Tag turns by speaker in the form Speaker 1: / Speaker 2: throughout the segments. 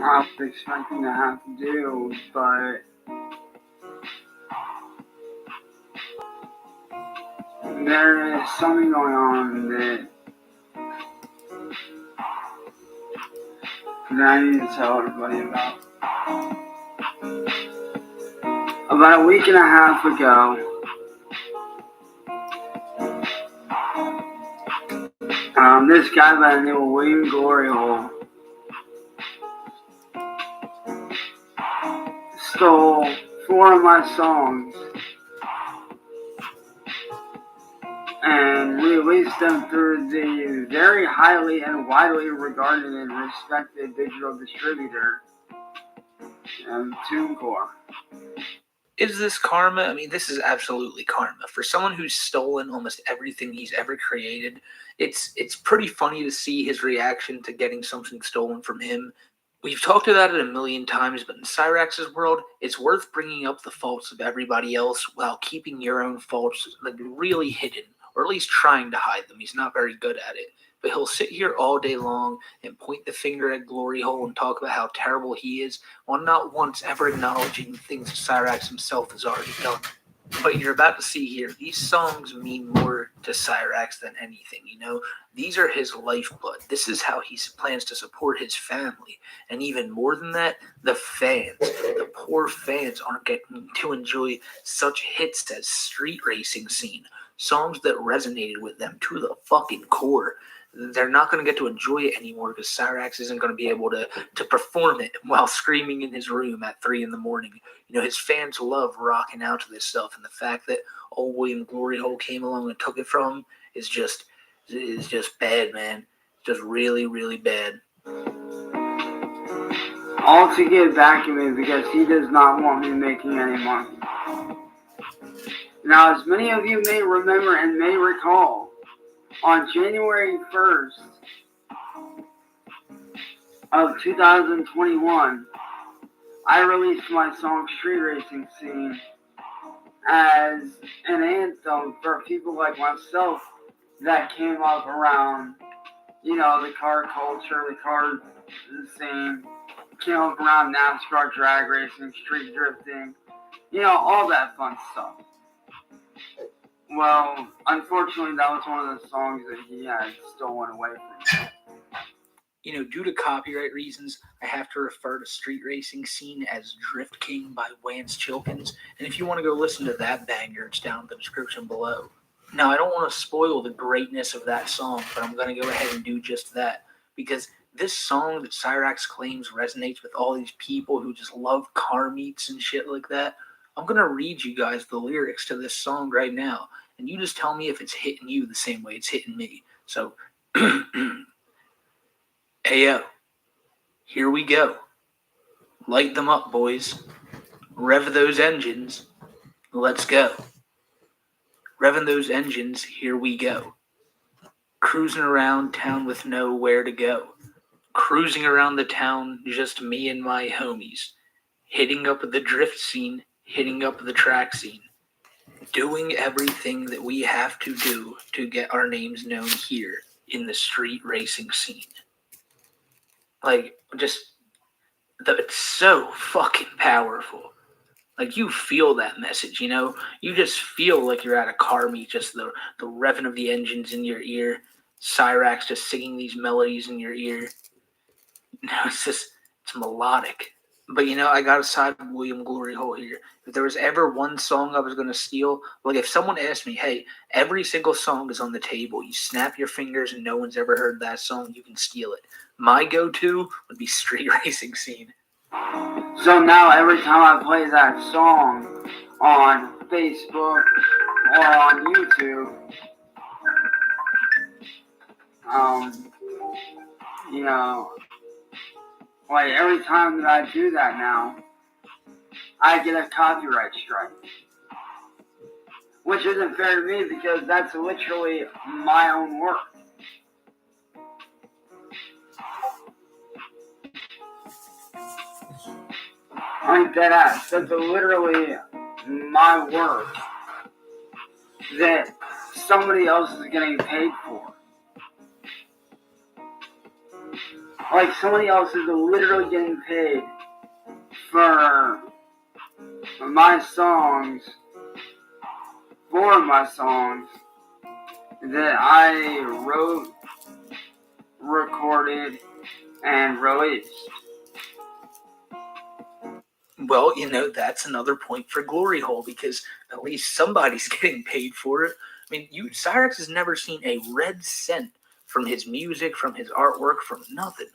Speaker 1: I was expecting to have to do, but there is something going on that I need to tell everybody about. About a week and a half ago, this guy by the name of William Glory Hole stole 4 of my songs and released them through the very highly and widely regarded and respected digital distributor, TuneCore.
Speaker 2: Is this karma? I mean, this is absolutely karma. For someone who's stolen almost everything he's ever created, it's pretty funny to see his reaction to getting something stolen from him. We've talked about it a million times, but in Cyrax's world, it's worth bringing up the faults of everybody else while keeping your own faults really hidden, or at least trying to hide them. He's not very good at it. But he'll sit here all day long and point the finger at Glory Hole and talk about how terrible he is, while not once ever acknowledging things Cyrax himself has already done. But you're about to see here, these songs mean more to Cyrax than anything, These are his lifeblood. This is how he plans to support his family. And even more than that, the fans. The poor fans aren't getting to enjoy such hits as Street Racing Scene, songs that resonated with them to the fucking core. They're not going to get to enjoy it anymore because Cyrax isn't going to be able to perform it while screaming in his room at 3 a.m. His fans love rocking out to this stuff, and the fact that old William Glory Hole came along and took it from him is just bad, man. Just really, really bad.
Speaker 1: All to get back at me because he does not want me making any money. Now, as many of you may remember and may recall, on January 1st of 2021, I released my song Street Racing Scene as an anthem for people like myself that came up around, the car culture, the car scene, came up around NASCAR drag racing, street drifting, all that fun stuff. Well, unfortunately, that was one of the songs that he had stolen away from me.
Speaker 2: Due to copyright reasons, I have to refer to Street Racing Scene as Drift King by Wance Chilkins, and if you want to go listen to that banger, it's down in the description below. Now, I don't want to spoil the greatness of that song, but I'm going to go ahead and do just that, because this song that Cyrax claims resonates with all these people who just love car meets and shit like that, I'm going to read you guys the lyrics to this song right now, and you just tell me if it's hitting you the same way it's hitting me. So, Ayo, here we go. Light them up, boys. Rev those engines. Let's go. Revving those engines, here we go. Cruising around town with nowhere to go. Cruising around the town, just me and my homies. Hitting up the drift scene, hitting up the track scene. Doing everything that we have to do to get our names known here in the street racing scene. It's so fucking powerful. You feel that message, You just feel like you're at a car meet, just the revving of the engines in your ear. Cyrax just singing these melodies in your ear. It's melodic. But, I got to side with William Glory Hole here. If there was ever one song I was going to steal, if someone asked me, hey, every single song is on the table. You snap your fingers and no one's ever heard that song, you can steal it. My go-to would be Street Racing Scene.
Speaker 1: So now every time I play that song on Facebook or on YouTube, every time that I do that now, I get a copyright strike. Which isn't fair to me because that's literally my own work. Dead ass. That's literally my work that somebody else is getting paid for. Like somebody else is literally getting paid for my songs, for my songs that I wrote, recorded, and released.
Speaker 2: Well, that's another point for Glory Hole, because at least somebody's getting paid for it. I mean, Cyrax has never seen a red cent from his music, from his artwork, from nothing.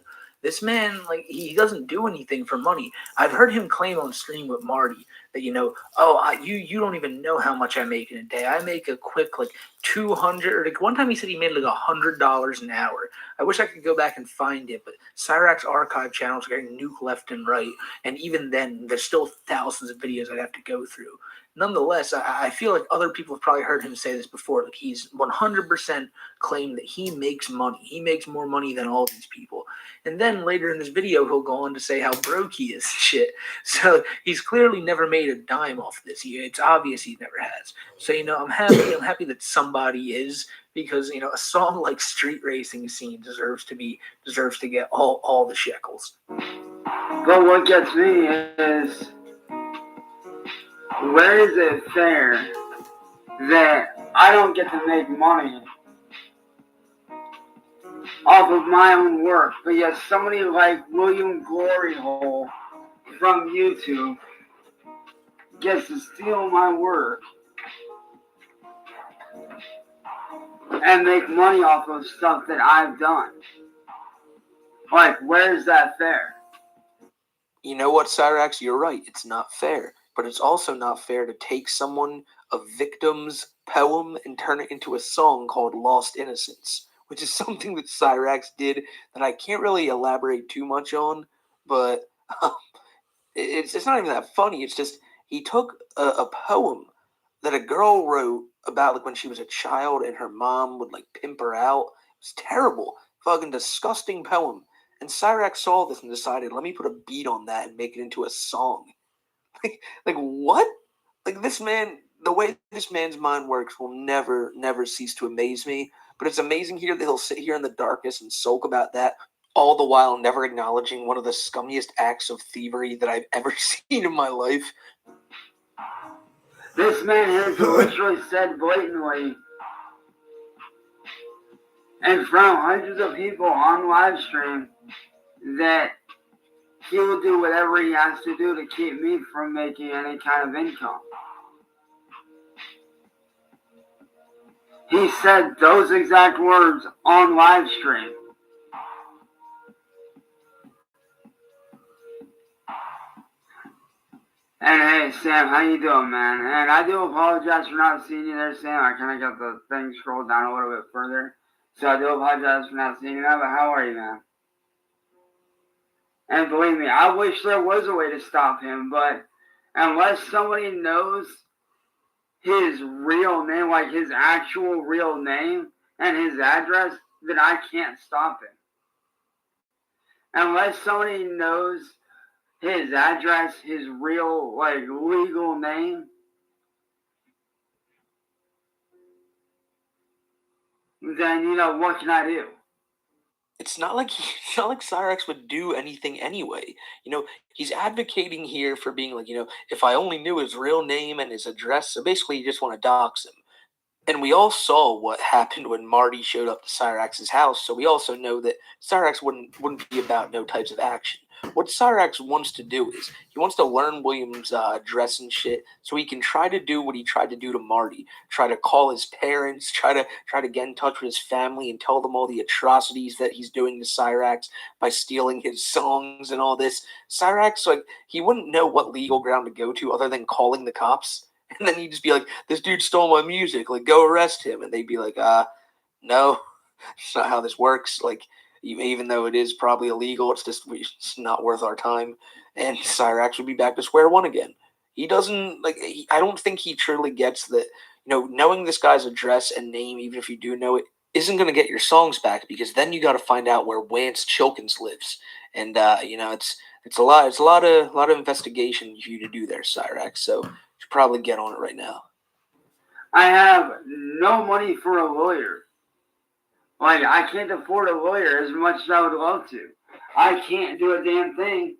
Speaker 2: This man, like, he doesn't do anything for money. I've heard him claim on stream with Marty that, you don't even know how much I make in a day. I make a quick, like, 200, or like one time he said he made like $100 an hour. I wish I could go back and find it, but Cyrax archive channels are getting nuked left and right. And even then, there's still thousands of videos I'd have to go through. Nonetheless, I feel like other people have probably heard him say this before. Like, he's 100% claimed that he makes money. He makes more money than all these people. And then later in this video, he'll go on to say how broke he is. Shit. So he's clearly never made a dime off this. It's obvious he never has. So, I'm happy. I'm happy that somebody is, because, a song like Street Racing Scene deserves to get all the shekels.
Speaker 1: But what gets me is, where is it fair that I don't get to make money off of my own work, but yet somebody like William Glory Hole from YouTube gets to steal my work and make money off of stuff that I've done? Like, where's that fair?
Speaker 2: You know what, Cyrax? You're right. It's not fair. But it's also not fair to take a victim's poem, and turn it into a song called Lost Innocence, which is something that Cyrax did that I can't really elaborate too much on, but it's not even that funny. It's just, he took a poem that a girl wrote about, like, when she was a child and her mom would, like, pimp her out. It was terrible. Fucking disgusting poem. And Cyrax saw this and decided, let me put a beat on that and make it into a song. Like what? Like, this man, the way this man's mind works will never cease to amaze me. But it's amazing here that he'll sit here in the darkness and sulk about that, all the while never acknowledging one of the scummiest acts of thievery that I've ever seen in my life.
Speaker 1: This man has literally said blatantly, in front of hundreds of people on live stream, that he will do whatever he has to do to keep me from making any kind of income. He said those exact words on live stream. And hey, Sam, how you doing, man? And I do apologize for not seeing you there, Sam. I kind of got the thing scrolled down a little bit further. So I do apologize for not seeing you now, but how are you, man? And believe me, I wish there was a way to stop him, but unless somebody knows his real name, like his actual real name and his address, then I can't stop him. Unless somebody knows his address, his real, like, legal name, then, what can I do?
Speaker 2: It's not like Cyrax would do anything anyway. He's advocating here for being like, if I only knew his real name and his address. So basically, you just want to dox him. And we all saw what happened when Marty showed up to Cyrax's house, so we also know that Cyrax wouldn't be about no types of action. What Cyrax wants to do is, he wants to learn William's address and shit, so he can try to do what he tried to do to Marty. Try to call his parents, try to get in touch with his family and tell them all the atrocities that he's doing to Cyrax by stealing his songs and all this. Cyrax, like, he wouldn't know what legal ground to go to other than calling the cops. And then he'd just be like, this dude stole my music, like, go arrest him. And they'd be like, no, it's not how this works. Like, even though it is probably illegal, it's not worth our time. And Cyrax would be back to square one again. He doesn't, like, I don't think he truly gets that, knowing this guy's address and name, even if you do know it, isn't going to get your songs back, because then you got to find out where Wance Chilkins lives. And, it's a lot of investigation for you to do there, Cyrax. So, should probably get on it right now.
Speaker 1: I have no money for a lawyer. Like, I can't afford a lawyer as much as I would love to. I can't do a damn thing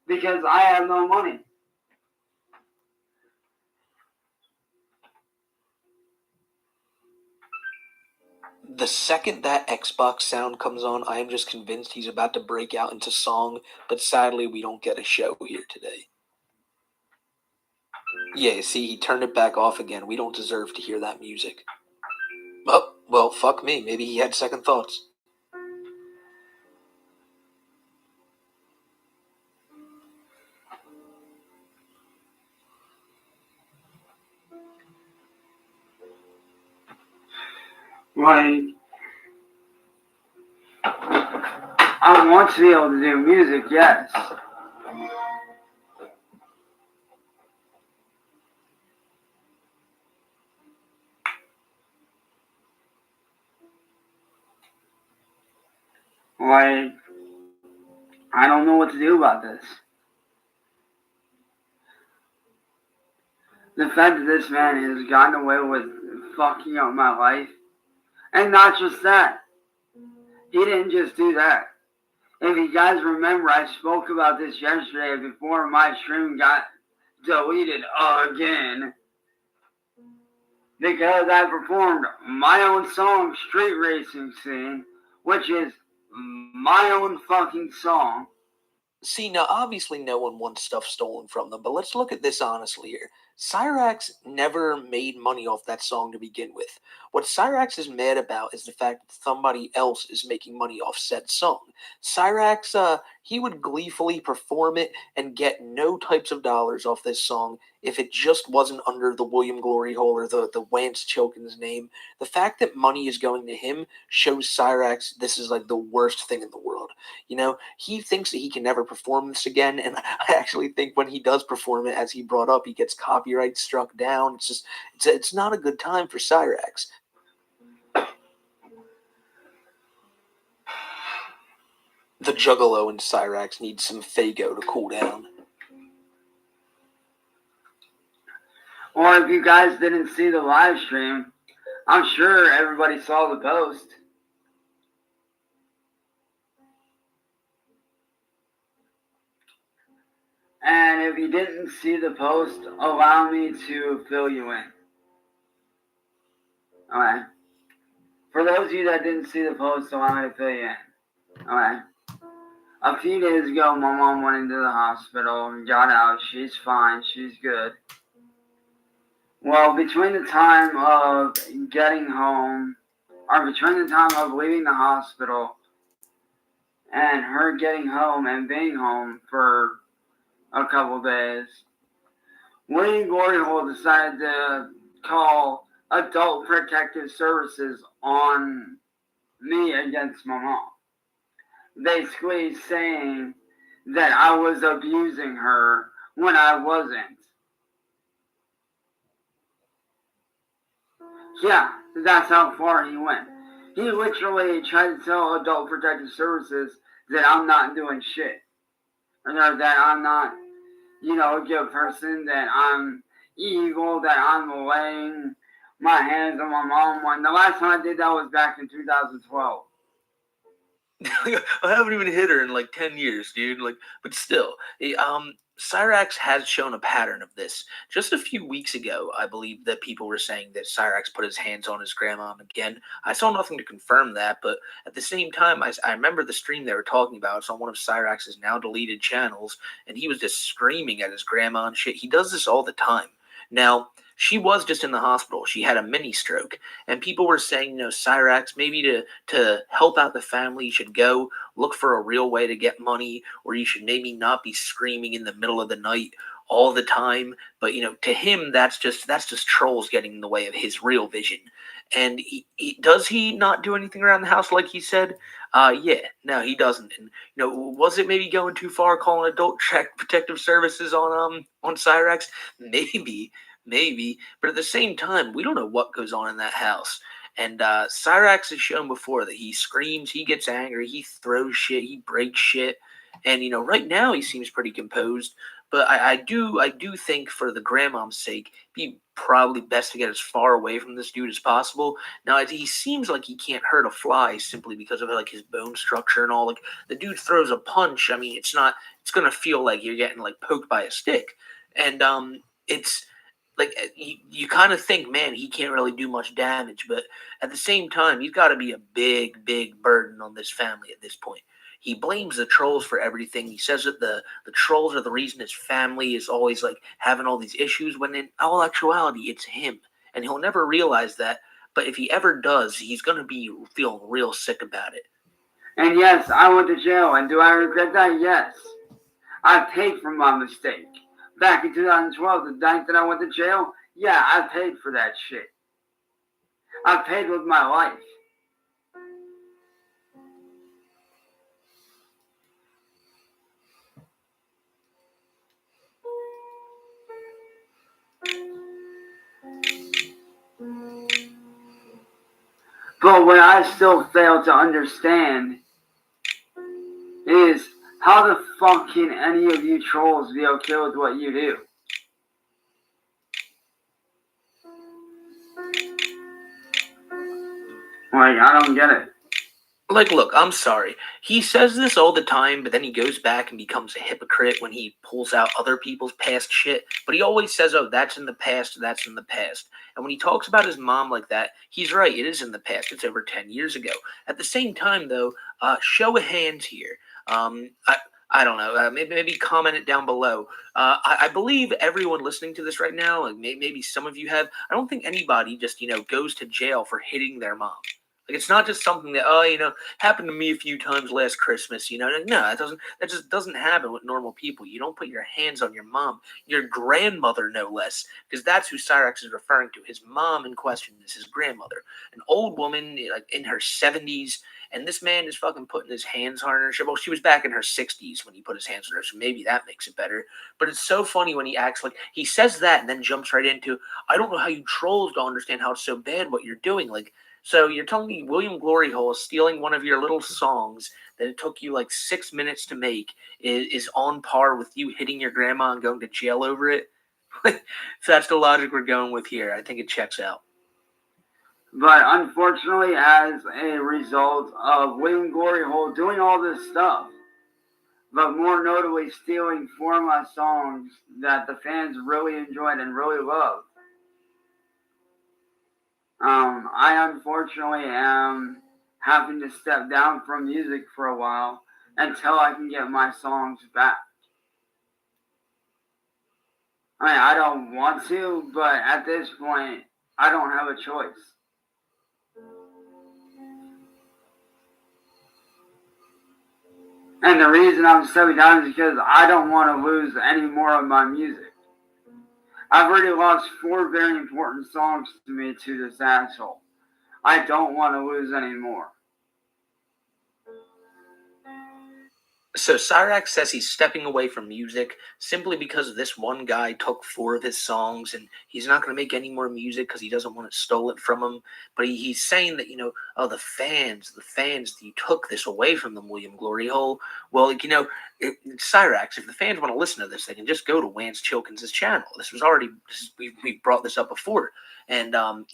Speaker 1: because I have no money.
Speaker 2: The second that Xbox sound comes on, I am just convinced he's about to break out into song, but sadly we don't get a show here today. Yeah, see, he turned it back off again. We don't deserve to hear that music. Oh, well, fuck me. Maybe he had second thoughts.
Speaker 1: Like, I want to be able to do music, yes. Like, I don't know what to do about this. The fact that this man has gotten away with fucking up my life, and not just that, he didn't just do that. If you guys remember, I spoke about this yesterday before my stream got deleted again. Because I performed my own song, Street Racing Scene, which is my own fucking song. See, now obviously no one wants stuff stolen from them, but let's look at this honestly here. Cyrax never made money off that song to begin with. What Cyrax is mad about is the fact that somebody else is making money off said song. Cyrax, he would gleefully perform it and get no types of dollars off this song if it just wasn't under the William Glory Hole or the Wance Chilkins name. The fact that money is going to him shows Cyrax this is like the worst thing in the world. You know, he thinks that he can never perform this again, and I actually think when he does perform it, as he brought up, he gets copyright struck down. It's just, it's not a good time for Cyrax. The Juggalo in Cyrax needs some Faygo to cool down. Or if you guys didn't see the live stream, I'm sure everybody saw the post. And if you didn't see the post, allow me to fill you in. Alright. For those of you that didn't see the post, allow me to fill you in. Alright. A few days ago, my mom went into the hospital and got out. She's fine. She's good. Well, between the time of getting home, or between the time of leaving the hospital and her getting home and being home for a couple days, William Glory Hole decided to call Adult Protective Services on me against my mom. Basically saying that I was abusing her when I wasn't. Yeah, that's how far he went. He literally tried to tell Adult Protective Services that I'm not doing shit. Or that I'm not, a good person, that I'm evil, that I'm laying my hands on my mom. When the last time I did that was back in 2012. I haven't even hit her in like 10 years, dude. But still, Cyrax has shown a pattern of this. Just a few weeks ago, I believe that people were saying that Cyrax put his hands on his grandma again. I saw nothing to confirm that, but at the same time, I remember the stream they were talking about. It's on one of Cyrax's now deleted channels, and he was just screaming at his grandma and shit. He does this all the time. Now, she was just in the hospital. She had a mini stroke, and people were saying, Cyrax, maybe to help out the family, you should go look for a real way to get money, or you should maybe not be screaming in the middle of the night all the time. But to him, that's just trolls getting in the way of his real vision. And does he not do anything around the house like he said? Yeah, no, he doesn't. And was it maybe going too far calling Adult Protective Services on Cyrax? Maybe, but at the same time, we don't know what goes on in that house. And Cyrax has shown before that he screams, he gets angry, he throws shit, he breaks shit. And right now he seems pretty composed.
Speaker 2: But I do think for the grandmom's sake, it'd be probably best to get as far away from this dude as possible. Now he seems like he can't hurt a fly simply because of like his bone structure and all. Like the dude throws a punch. I mean, it's gonna feel like you're getting like poked by a stick, and it's like you kind of think, man, he can't really do much damage, but at the same time, he's got to be a big burden on this family at this point. He blames the trolls for everything. He says that the trolls are the reason his family is always like having all these issues, when in all actuality, it's him, and he'll never realize that. But if he ever does, he's gonna be feeling real sick about it.
Speaker 1: And yes, I went to jail, and do I regret that? Yes. I paid for my mistake. Back in 2012, the night that I went to jail, yeah, I paid for that shit. I paid with my life. But what I still fail to understand is how the fuck can any of you trolls be okay with what you do? Like, I don't get it.
Speaker 2: Like, look, I'm sorry. He says this all the time, but then he goes back and becomes a hypocrite when he pulls out other people's past shit. But he always says, oh, that's in the past, that's in the past. And when he talks about his mom like that, he's right. It is in the past. It's over 10 years ago. At the same time, though, show of hands here. I don't know. Maybe comment it down below. I believe everyone listening to this right now, like maybe some of you have, I don't think anybody just, goes to jail for hitting their mom. Like, it's not just something that, happened to me a few times last Christmas. No, that just doesn't happen with normal people. You don't put your hands on your mom, your grandmother, no less, because that's who Cyrax is referring to. His mom in question is his grandmother, an old woman, like in her 70s, and this man is fucking putting his hands on her. Well, she was back in her 60s when he put his hands on her, so maybe that makes it better. But it's so funny when he acts like he says that and then jumps right into, I don't know how you trolls don't understand how it's so bad what you're doing. Like, so you're telling me William Gloryhole is stealing one of your little songs that it took you like 6 minutes to make is on par with you hitting your grandma and going to jail over it? So that's the logic we're going with here. I think it checks out.
Speaker 1: But unfortunately, as a result of William Gloryhole doing all this stuff, but more notably stealing four of my songs that the fans really enjoyed and really loved, I unfortunately am having to step down from music for a while until I can get my songs back. I mean, I don't want to, but at this point, I don't have a choice. And the reason I'm stepping down is because I don't want to lose any more of my music. I've already lost four very important songs to me to this asshole. I don't want to lose any more.
Speaker 2: So Cyrax says he's stepping away from music simply because this one guy took four of his songs, and he's not going to make any more music because he doesn't want it stolen from him. But he's saying that, the fans, you took this away from them, William Gloryhole. Well, Cyrax, if the fans want to listen to this, they can just go to Wance Chilkins' channel. We brought this up before. And, on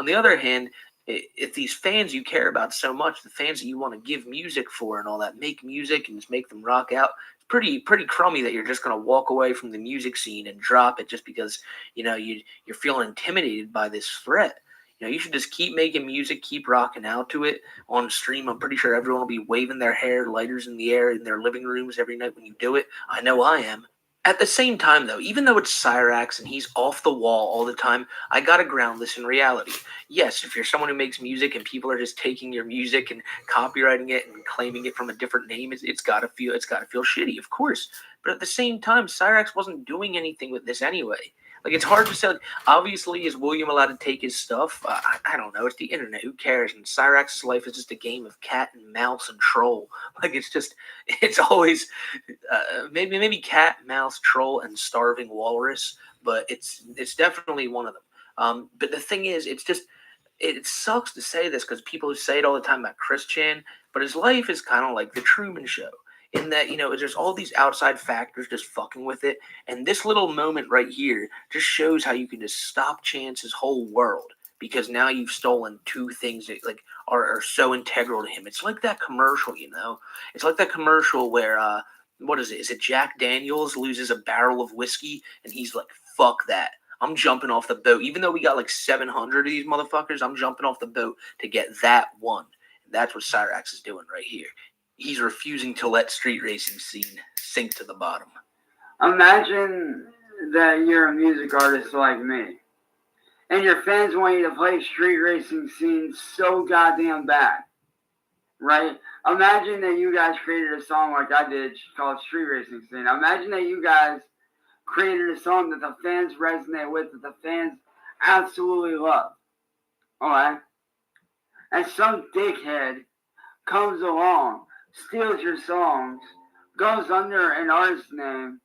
Speaker 2: the other hand, if these fans you care about so much, the fans that you want to give music for and all that, make music and just make them rock out, it's pretty crummy that you're just going to walk away from the music scene and drop it just because, you're feeling intimidated by this threat. You should just keep making music, keep rocking out to it on stream. I'm pretty sure everyone will be waving their hair, lighters in the air in their living rooms every night when you do it. I know I am. At the same time, though, even though it's Cyrax and he's off the wall all the time, I gotta ground this in reality. Yes, if you're someone who makes music and people are just taking your music and copywriting it and claiming it from a different name, it's gotta feel shitty, of course. But at the same time, Cyrax wasn't doing anything with this anyway. Like, it's hard to say. Like, obviously, is William allowed to take his stuff? I don't know. It's the internet. Who cares? And Cyrax's life is just a game of cat and mouse and troll. Like, it's always maybe cat, mouse, troll, and starving walrus. But it's definitely one of them. But the thing is, it sucks to say this because people say it all the time about Chris Chan. But his life is kind of like the Truman Show. in that, there's all these outside factors just fucking with it. And this little moment right here just shows how you can just stop Chance's whole world because now you've stolen two things that like are so integral to him. It's like that commercial, It's like that commercial where what is it? Is it Jack Daniels loses a barrel of whiskey and he's like, fuck that. I'm jumping off the boat. Even though we got like 700 of these motherfuckers, I'm jumping off the boat to get that one. And that's what Cyrax is doing right here. He's refusing to let street racing scene sink to the bottom.
Speaker 1: Imagine that you're a music artist like me, and your fans want you to play street racing scene so goddamn bad, right? Imagine that you guys created a song like I did called Street Racing Scene. Imagine that you guys created a song that the fans resonate with, that the fans absolutely love. Alright? And some dickhead comes along, steals your songs, goes under an artist name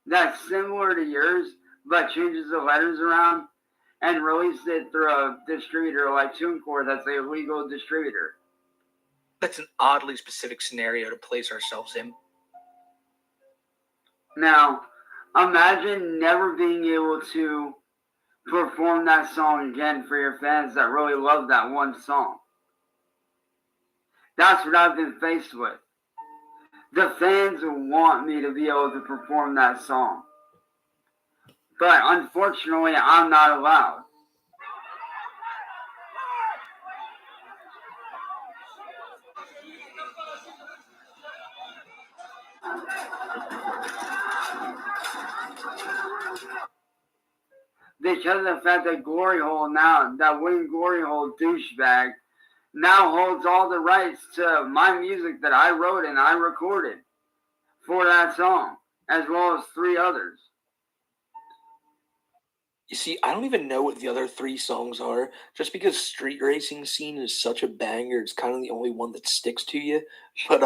Speaker 1: that's similar to yours, but changes the letters around, and releases it through a distributor like TuneCore that's a legal distributor.
Speaker 2: That's an oddly specific scenario to place ourselves in.
Speaker 1: Now, imagine never being able to perform that song again for your fans that really love that one song. That's what I've been faced with. The fans want me to be able to perform that song. But unfortunately, I'm not allowed. Because of the fact that Glory Hole now, that William Glory Hole douchebag, now holds all the rights to my music that I wrote and I recorded for that song, as well as 3 others.
Speaker 2: You see, I don't even know what the other 3 songs are. Just because Street Racing Scene is such a banger, it's kind of the only one that sticks to you. But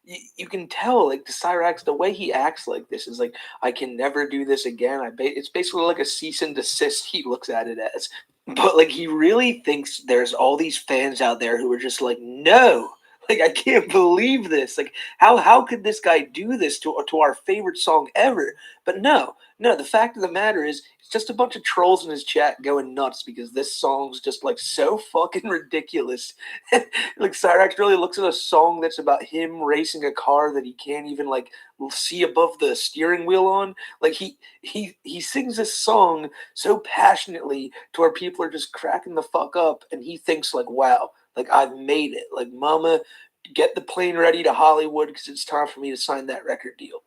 Speaker 2: you can tell, like, the Cyrax, the way he acts like this is like, I can never do this again. It's basically like a cease and desist. He looks at it as, but like he really thinks there's all these fans out there who are just like, no. Like, I can't believe this. Like, how could this guy do this to our favorite song ever? But no, the fact of the matter is, it's just a bunch of trolls in his chat going nuts because this song's just, like, so fucking ridiculous. Like, Cyrax really looks at a song that's about him racing a car that he can't even, like, see above the steering wheel on. Like, he sings this song so passionately to where people are just cracking the fuck up, and he thinks, like, wow, like, I've made it. Like, mama, get the plane ready to Hollywood because it's time for me to sign that record deal.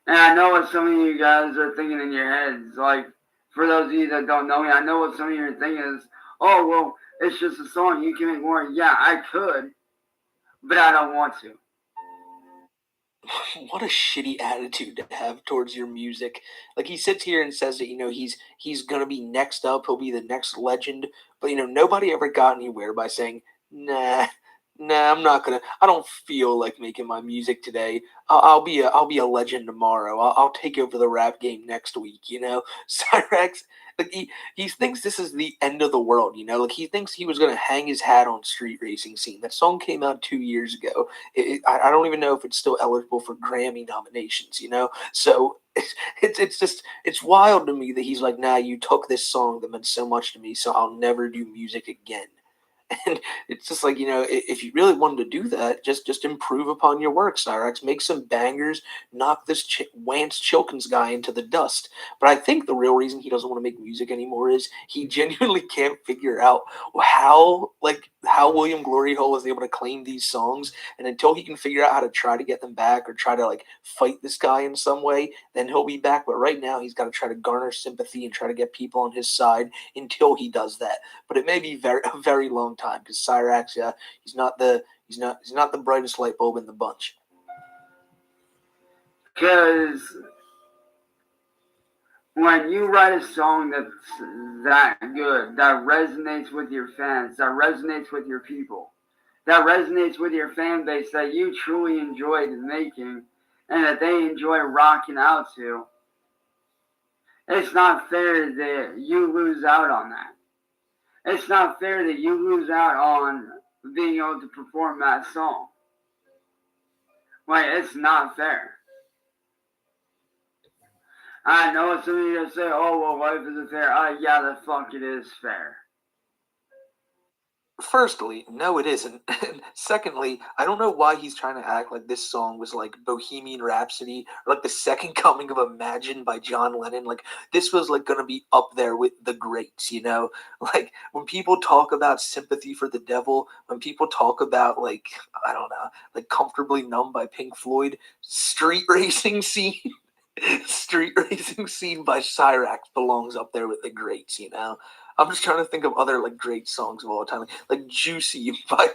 Speaker 1: And I know what some of you guys are thinking in your heads. Like, for those of you that don't know me, I know what some of you are thinking is, oh, well, it's just a song. You can make more. Yeah, I could, but I don't want to.
Speaker 2: What a shitty attitude to have towards your music. Like, he sits here and says that, he's gonna be next up, he'll be the next legend, but nobody ever got anywhere by saying, nah, I'm not gonna. I don't feel like making my music today. I'll be a legend tomorrow. I'll take over the rap game next week. Cyrax, like he thinks this is the end of the world. Like he thinks he was gonna hang his hat on Street Racing Scene. That song came out 2 years ago. I don't even know if it's still eligible for Grammy nominations. So it's wild to me that he's like, nah, you took this song that meant so much to me, so I'll never do music again. And it's just like, if you really wanted to do that, just improve upon your work, Cyrax. Make some bangers, knock this Wance Chilkins guy into the dust. But I think the real reason he doesn't want to make music anymore is he genuinely can't figure out how William Glory Hole is able to claim these songs. And until he can figure out how to try to get them back or try to, like, fight this guy in some way, then he'll be back. But right now, he's got to try to garner sympathy and try to get people on his side until he does that. But it may be a very long time because Cyrax, he's not the brightest light bulb in the bunch.
Speaker 1: Because when you write a song that's that good, that resonates with your fans, that resonates with your people, that resonates with your fan base that you truly enjoyed making and that they enjoy rocking out to, it's not fair that you lose out on that. It's not fair that you lose out on being able to perform that song. Like, it's not fair. I know some of you say, oh, well, life isn't fair. Yeah, the fuck it is fair.
Speaker 2: Firstly, no, it isn't. And secondly, I don't know why he's trying to act like this song was like Bohemian Rhapsody or like the second coming of Imagine by John Lennon. Like, this was like going to be up there with the greats, you know? Like, when people talk about Sympathy for the Devil, when people talk about, like, I don't know, like Comfortably Numb by Pink Floyd, Street Racing Scene. Street Racing Scene by Cyrax belongs up there with the greats, you know? I'm just trying to think of other like great songs of all time, like "Juicy" by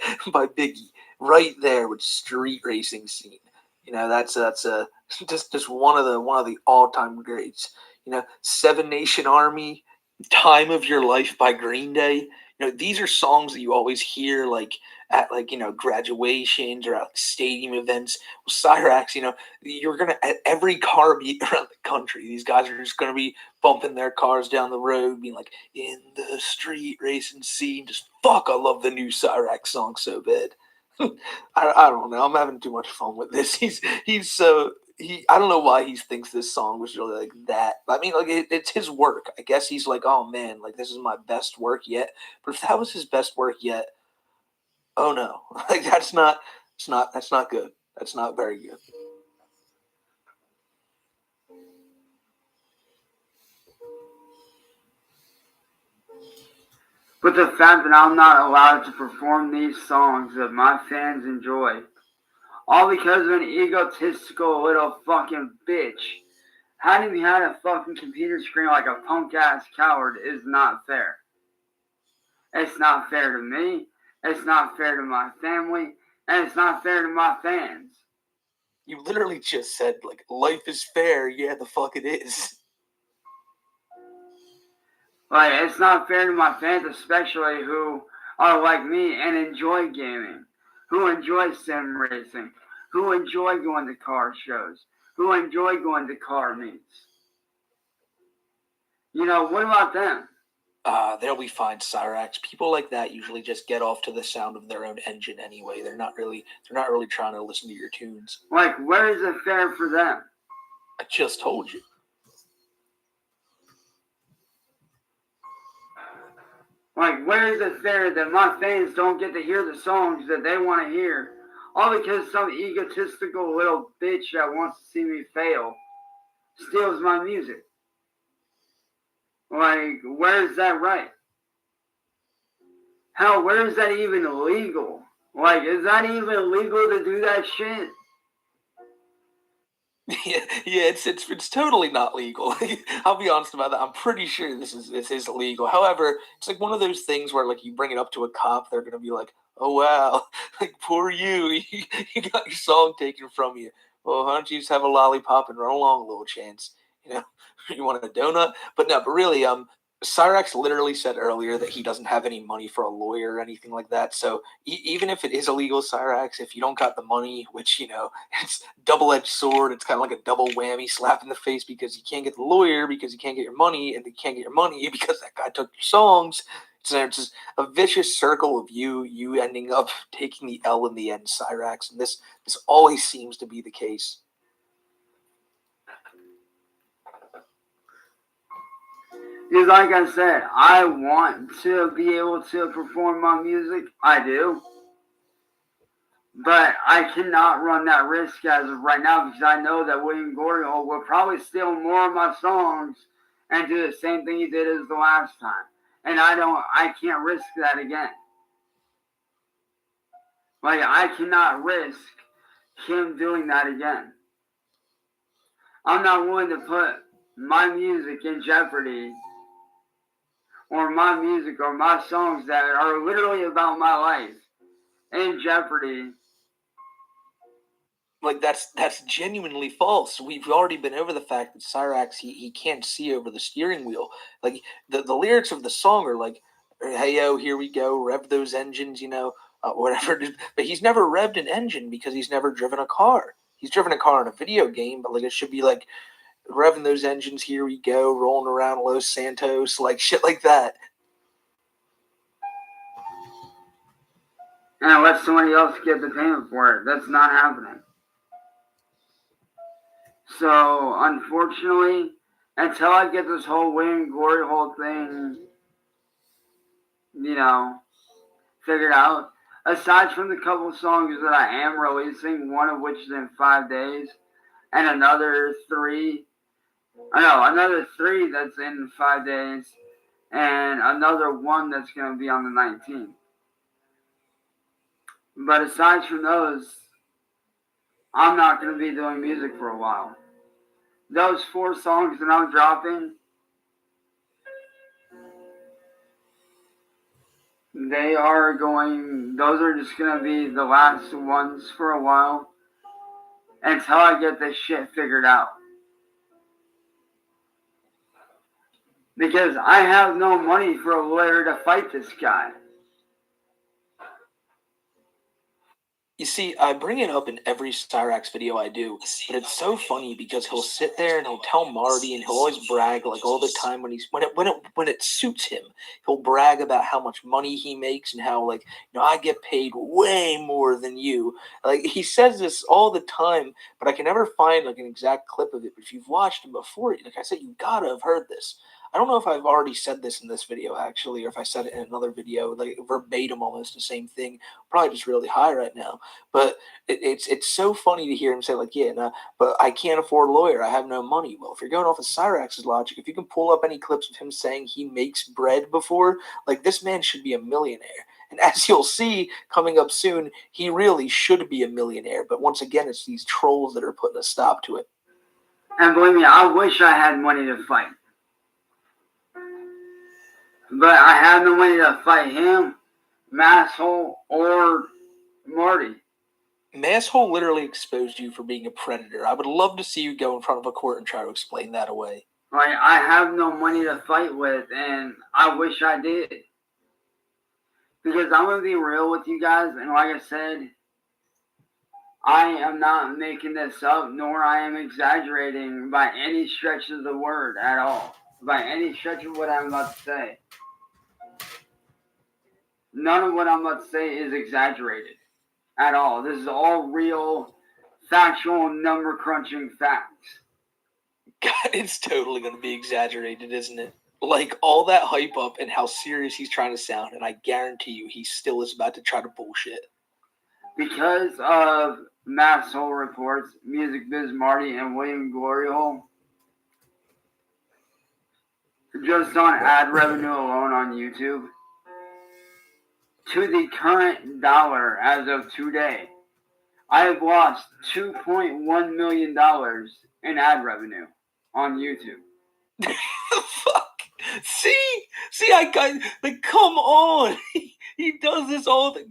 Speaker 2: Biggie, right there with "Street Racing Scene." You know, that's just one of the all time greats. You know, Seven Nation Army, "Time of Your Life" by Green Day. You know, these are songs that you always hear like at like graduations or at like, stadium events. Well, Cyrax, you're gonna at every car beat around the country. These guys are just gonna be bumping their cars down the road, being like, in the street racing scene. Just fuck, I love the new Cyrax song so bad. I don't know. I'm having too much fun with this. He's so I don't know why he thinks this song was really like that. I mean, like it's his work. I guess he's like, oh man, like this is my best work yet. But if that was his best work yet, oh no, like that's not good. That's not very good.
Speaker 1: But the fact that I'm not allowed to perform these songs that my fans enjoy, all because of an egotistical little fucking bitch hiding behind a fucking computer screen like a punk ass coward, is not fair. It's not fair to me, it's not fair to my family, and it's not fair to my fans.
Speaker 2: You literally just said like life is fair. Yeah, the fuck it is.
Speaker 1: Like, it's not fair to my fans, especially who are like me and enjoy gaming, who enjoy sim racing, who enjoy going to car shows, who enjoy going to car meets. What about them?
Speaker 2: They'll be fine, Cyrax. People like that usually just get off to the sound of their own engine anyway. They're not really trying to listen to your tunes.
Speaker 1: Like, where is it fair for them?
Speaker 2: I just told you.
Speaker 1: Like, where is it fair that my fans don't get to hear the songs that they want to hear, all because some egotistical little bitch that wants to see me fail steals my music? Like, where is that right? Hell, where is that even legal? Like, is that even legal to do that shit?
Speaker 2: Yeah, it's totally not legal. I'll be honest about that. I'm pretty sure this is illegal. However, it's like one of those things where like you bring it up to a cop, they're gonna be like, "Oh wow, like poor you, you got your song taken from you. Well, why don't you just have a lollipop and run along, little chance? You know, you want a donut?" But no, but really, Cyrax literally said earlier that he doesn't have any money for a lawyer or anything like that. So even if it is illegal, Cyrax, if you don't got the money, which it's double-edged sword, it's kind of like a double whammy slap in the face because you can't get the lawyer because you can't get your money, and you can't get your money because that guy took your songs. So it's just a vicious circle of you ending up taking the L in the end, Cyrax, and this always seems to be the case.
Speaker 1: Because, like I said, I want to be able to perform my music. I do. But I cannot run that risk as of right now because I know that William Goriel will probably steal more of my songs and do the same thing he did as the last time. And I can't risk that again. Like, I cannot risk him doing that again. I'm not willing to put my music in jeopardy, or my music or my songs that are literally about my life in jeopardy.
Speaker 2: Like that's genuinely false. We've already been over the fact that Cyrax he can't see over the steering wheel. Like the lyrics of the song are like, "Hey yo, here we go, rev those engines," whatever. But he's never revved an engine because he's never driven a car. He's driven a car in a video game, but like it should be like revving those engines. Here we go, rolling around Los Santos, like shit like that.
Speaker 1: and let somebody else get the payment for it. That's not happening. So, unfortunately, until I get this whole Wayne Glory Hole thing, figured out, aside from the couple songs that I am releasing, one of which is in 5 days, and another three that's in 5 days, and another one that's going to be on the 19th. But aside from those, I'm not going to be doing music for a while. Those 4 songs that I'm dropping, those are just going to be the last ones for a while until I get this shit figured out. Because I have no money for a lawyer to fight this guy.
Speaker 3: You see, I bring it up in every Cyrax video I do, but it's so funny because he'll sit there and he'll tell Marty, and he'll always brag like all the time when it suits him. He'll brag about how much money he makes and how I get paid way more than you. Like he says this all the time, but I can never find an exact clip of it. But if you've watched him before, like I said, you gotta have heard this. I don't know if I've already said this in this video, actually, or if I said it in another video, like verbatim, almost the same thing. Probably just really high right now. But it's so funny to hear him say, but I can't afford a lawyer. I have no money. Well, if you're going off of Cyrax's logic, if you can pull up any clips of him saying he makes bread before, this man should be a millionaire. And as you'll see coming up soon, he really should be a millionaire. But once again, it's these trolls that are putting a stop to it.
Speaker 1: And believe me, I wish I had money to fight. But I have no money to fight him, Masshole, or Marty.
Speaker 3: Masshole literally exposed you for being a predator. I would love to see you go in front of a court and try to explain that away.
Speaker 1: I have no money to fight with, and I wish I did. Because I'm going to be real with you guys, and like I said, I am not making this up, nor I am exaggerating by any stretch of the word at all. By any stretch of what I'm about to say. None of what I'm about to say is exaggerated at all. This is all real, factual, number crunching facts.
Speaker 3: God, it's totally going to be exaggerated, isn't it? All that hype up and how serious he's trying to sound, and I guarantee you he still is about to try to bullshit.
Speaker 1: Because of Masshole Reports, Music Biz Marty, and William Glory Hole, just on ad revenue alone on YouTube, to the current dollar as of today, I have lost $2.1 million in ad revenue on YouTube.
Speaker 3: Fuck. See, I got, come on. He does this all the,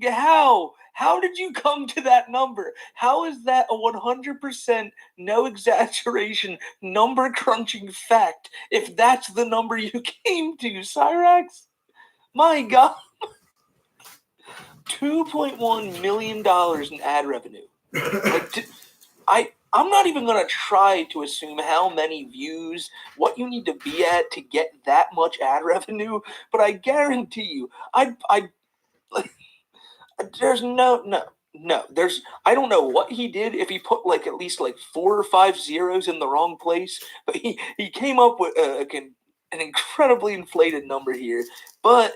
Speaker 3: how did you come to that number? How is that a 100% no exaggeration number crunching fact if that's the number you came to, Cyrax? My God. $2.1 million in ad revenue. I'm not even going to try to assume how many views, what you need to be at to get that much ad revenue, but I guarantee you, there's no, I don't know what he did if he put at least 4 or 5 zeros in the wrong place, but he came up with an incredibly inflated number here, but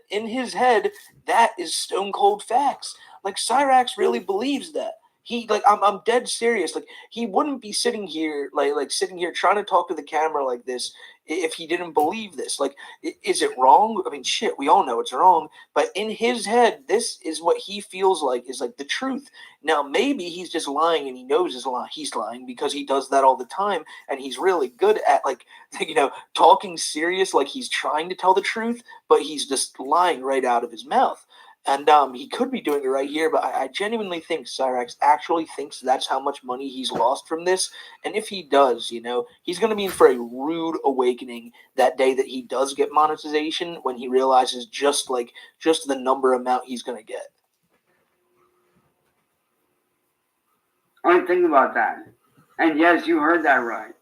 Speaker 3: in his head, that is stone cold facts. Cyrax really believes that. I'm dead serious. He wouldn't be sitting here, sitting here trying to talk to the camera like this if he didn't believe this. Is it wrong? I mean, shit, we all know it's wrong. But in his head, this is what he feels like is the truth. Now, maybe he's just lying and he knows he's lying because he does that all the time. And he's really good at, talking serious like he's trying to tell the truth, but he's just lying right out of his mouth. And he could be doing it right here, but I genuinely think Cyrax actually thinks that's how much money he's lost from this. And if he does, he's going to be in for a rude awakening that day that he does get monetization, when he realizes just the number amount he's going to get.
Speaker 1: Only think about that. And yes, you heard that right.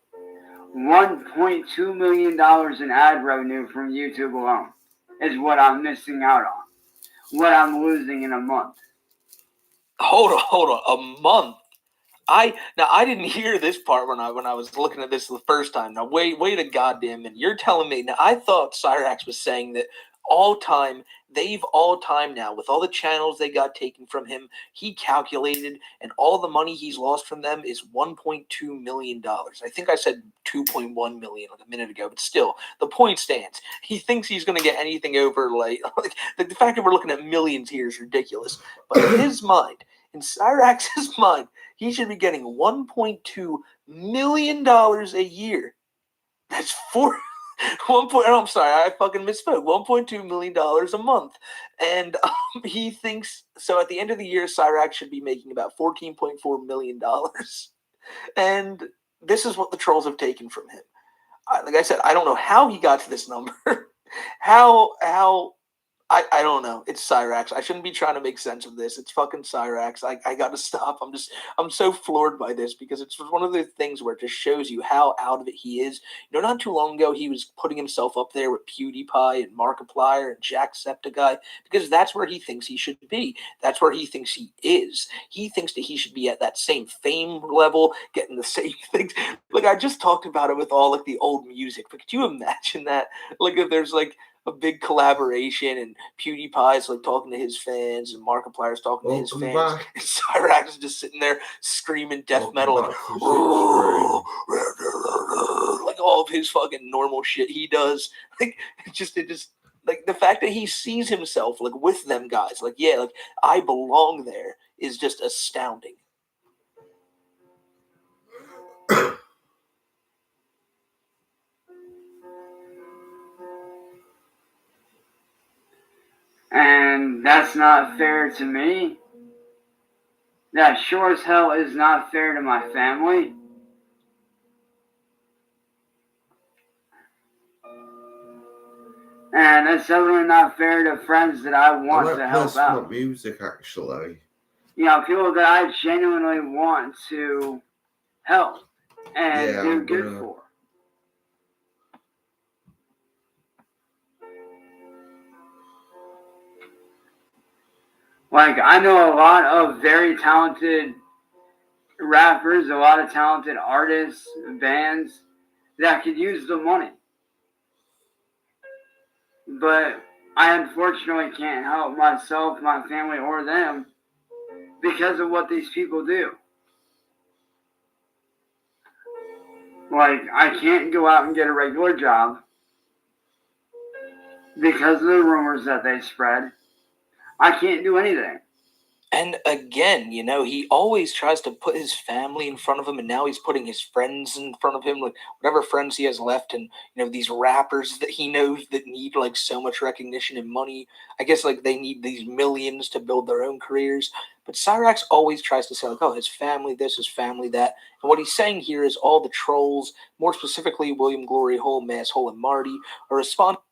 Speaker 1: $1.2 million in ad revenue from YouTube alone is what I'm missing out on. what I'm losing in a month.
Speaker 3: Hold on, a month. I didn't hear this part when I was looking at this the first time. Now wait a goddamn minute. You're telling me now? I thought Cyrax was saying that they've all time now with all the channels they got taken from him. He calculated, and all the money he's lost from them is $1.2 million. I think I said 2.1 million like a minute ago, but still, the point stands. He thinks he's going to get anything over like the fact that we're looking at millions here is ridiculous. But in his mind, in Cyrax's mind, he should be getting $1.2 million a year. That's I'm sorry, I fucking misspoke. $1.2 million a month. And he thinks, so at the end of the year, Cyrax should be making about $14.4 million. And this is what the trolls have taken from him. Like I said, I don't know how he got to this number. how I don't know. It's Cyrax. I shouldn't be trying to make sense of this. It's fucking Cyrax. I gotta stop. I'm so floored by this because it's one of the things where it just shows you how out of it he is. You know, not too long ago he was putting himself up there with PewDiePie and Markiplier and Jacksepticeye because that's where he thinks he should be. That's where he thinks he is. He thinks that he should be at that same fame level, getting the same things. Like I just talked about it with all like the old music. But could you imagine that? Like if there's like a big collaboration and PewDiePie's like talking to his fans and Markiplier's talking to his fans
Speaker 4: Back.
Speaker 3: and Cyrax is just sitting there screaming death
Speaker 4: Welcome
Speaker 3: metal like,
Speaker 4: back to
Speaker 3: like all of his fucking normal shit he does. Like it just like the fact that he sees himself like with them guys, like yeah, like I belong there is just astounding.
Speaker 1: And that's not fair to me. That sure as hell is not fair to my family. And it's definitely not fair to friends that I want
Speaker 4: I like
Speaker 1: to help
Speaker 4: personal
Speaker 1: out.
Speaker 4: music, actually.
Speaker 1: You know, people that I genuinely want to help and
Speaker 4: Yeah,
Speaker 1: do
Speaker 4: I'm
Speaker 1: good
Speaker 4: gonna-
Speaker 1: for. Like, I know a lot of very talented rappers, a lot of talented artists, bands that could use the money. But I unfortunately can't help myself, my family, or them because of what these people do. Like, I can't go out and get a regular job because of the rumors that they spread. I can't do anything.
Speaker 3: And again, you know, he always tries to put his family in front of him, and now he's putting his friends in front of him, like whatever friends he has left, and you know, these rappers that he knows that need like so much recognition and money. I guess like they need these millions to build their own careers. But Cyrax always tries to say, like, oh, his family this, his family that. And what he's saying here is all the trolls, more specifically William Glory Hole, Masshole, and Marty, are responsible.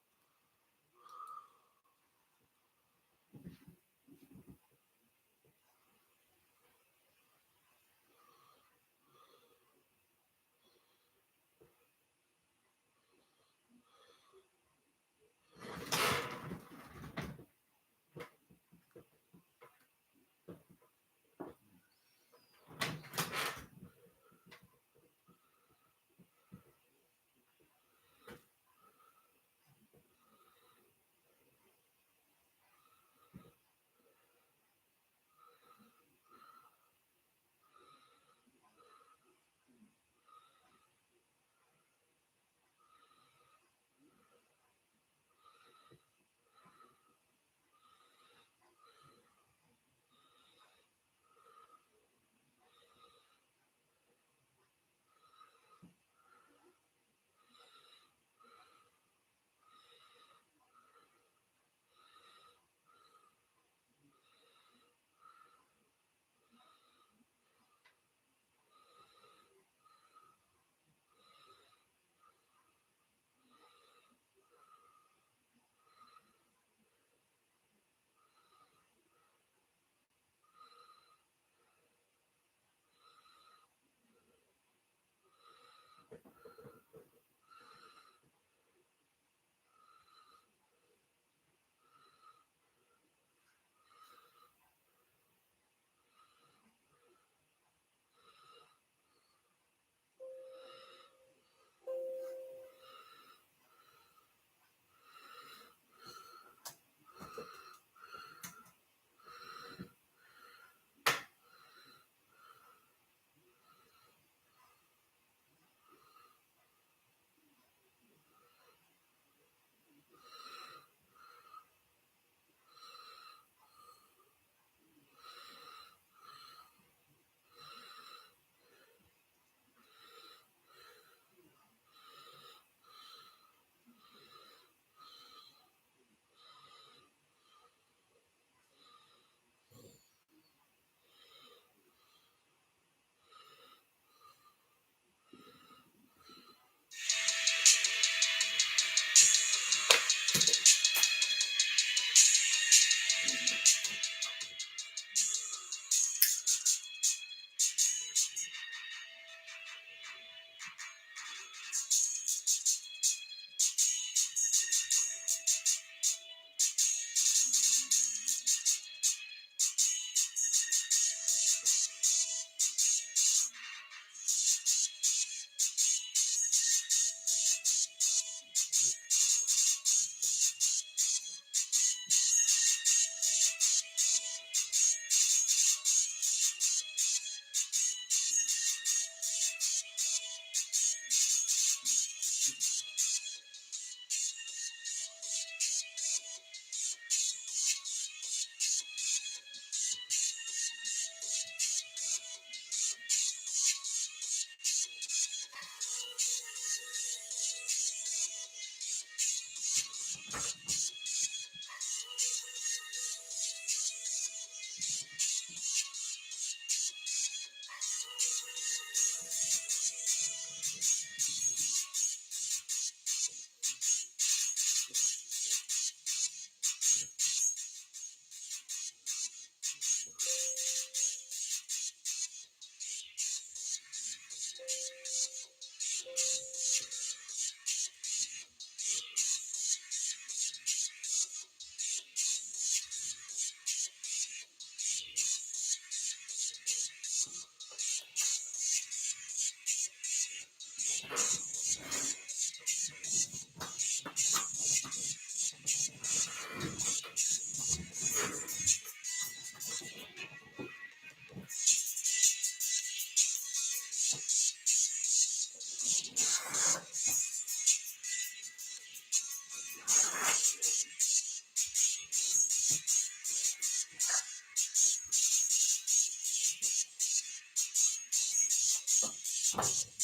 Speaker 3: Peace.